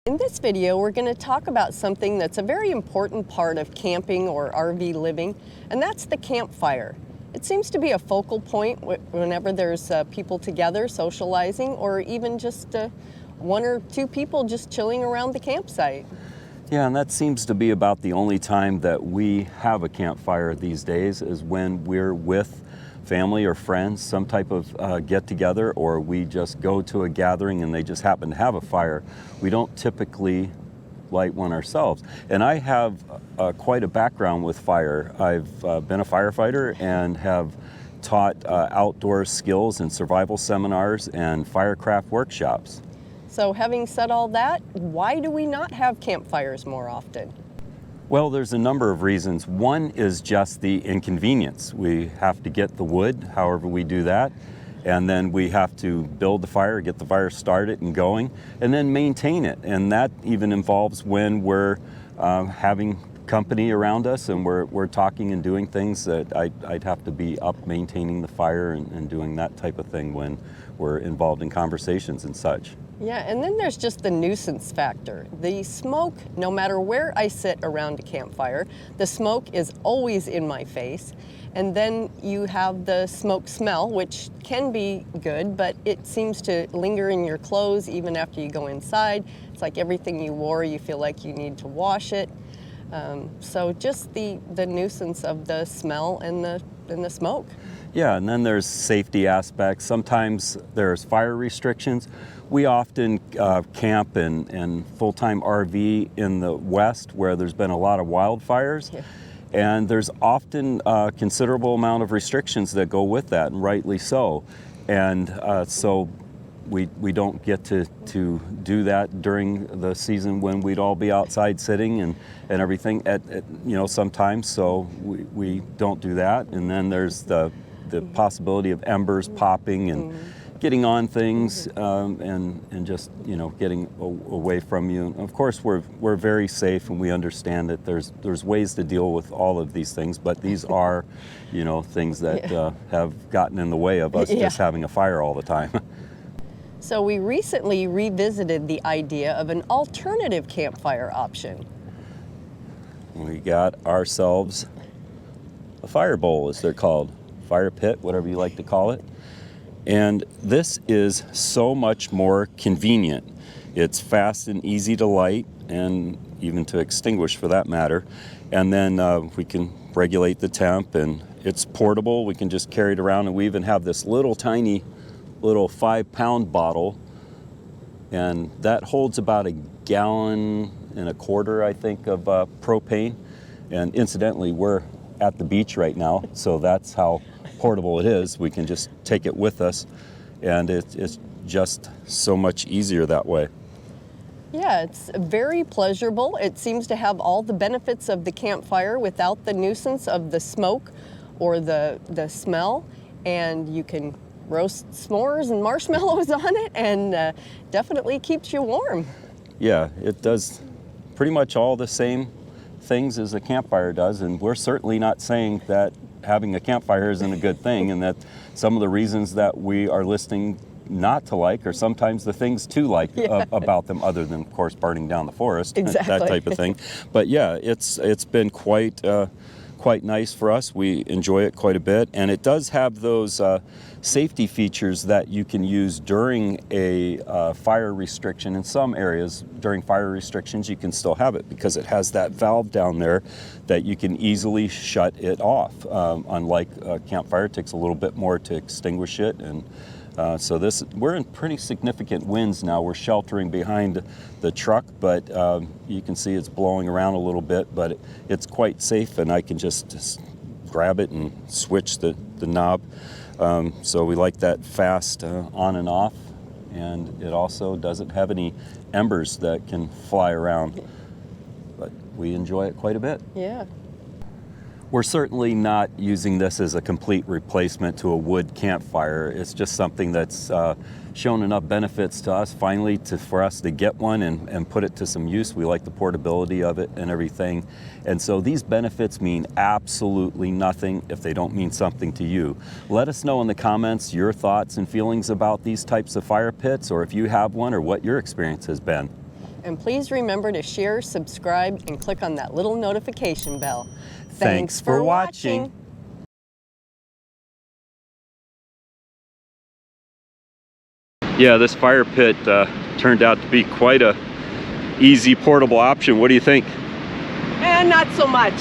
In this video, we're going to talk about something that's a very important part of camping or RV living, and that's the campfire. It seems to be a focal point whenever there's people together socializing, or even just one or two people just chilling around the campsite. Yeah, and that seems to be about the only time that we have a campfire these days, is when we're with family or friends, some type of get-together, or we just go to a gathering and they just happen to have a fire. We don't typically light one ourselves. And I have quite a background with fire. I've been a firefighter and have taught outdoor skills and survival seminars and firecraft workshops. So having said all that, why do we not have campfires more often? Well, there's a number of reasons. One is just the inconvenience. We have to get the wood, however we do that, and then we have to build the fire, get the fire started and going, and then maintain it. And that even involves when we're having company around us and we're talking and doing things that I'd have to be up maintaining the fire and doing that type of thing when we're involved in conversations and such. Yeah, and then there's just the nuisance factor. The smoke, no matter where I sit around a campfire, the smoke is always in my face. And then you have the smoke smell, which can be good, but it seems to linger in your clothes even after you go inside. It's like everything you wore, you feel like you need to wash it. So just the nuisance of the smell and the smoke. Yeah, and then there's safety aspects. Sometimes there's fire restrictions. We often camp in full-time RV in the West where there's been a lot of wildfires. Yeah. And there's often a considerable amount of restrictions that go with that, and rightly so. And so we don't get to do that during the season when we'd all be outside sitting and everything sometimes. So we don't do that. And then there's the possibility of embers popping and getting on things and just getting away from you. And of course, we're very safe, and we understand that there's ways to deal with all of these things, but these are things that have gotten in the way of us just having a fire all the time. So we recently revisited the idea of an alternative campfire option. We got ourselves a fire bowl, as they're called. Fire pit, whatever you like to call it. And this is so much more convenient. It's fast and easy to light, and even to extinguish for that matter. And then we can regulate the temp, and it's portable. We can just carry it around, and we even have this tiny 5-pound bottle, and that holds about 1.25 gallons, I think, of propane. And incidentally, we're at the beach right now, so that's how portable it is. We can just take it with us, and it's just so much easier that way. Yeah, it's very pleasurable. It seems to have all the benefits of the campfire without the nuisance of the smoke or the smell, and you can roast s'mores and marshmallows on it, and definitely keeps you warm. Yeah, it does pretty much all the same things as a campfire does, and we're certainly not saying that having a campfire isn't a good thing, and that some of the reasons that we are listing not to like are sometimes the things to like about them, other than, of course, burning down the forest. Exactly. That type of thing. But yeah, it's been quite nice for us. We enjoy it quite a bit, and it does have those safety features that you can use during a fire restriction. In some areas, during fire restrictions, you can still have it because it has that valve down there that you can easily shut it off. Unlike a campfire, it takes a little bit more to extinguish it, and so we're in pretty significant winds now. We're sheltering behind the truck, but you can see it's blowing around a little bit, but it's quite safe, and I can just grab it and switch the knob. So we like that fast on and off, and it also doesn't have any embers that can fly around, but we enjoy it quite a bit. Yeah. We're certainly not using this as a complete replacement to a wood campfire. It's just something that's shown enough benefits to us finally for us to get one and put it to some use. We like the portability of it and everything. And so these benefits mean absolutely nothing if they don't mean something to you. Let us know in the comments your thoughts and feelings about these types of fire pits, or if you have one, or what your experience has been. And please remember to share, subscribe, and click on that little notification bell. Thanks for watching. Yeah, this fire pit turned out to be quite a easy portable option. What do you think? Not so much.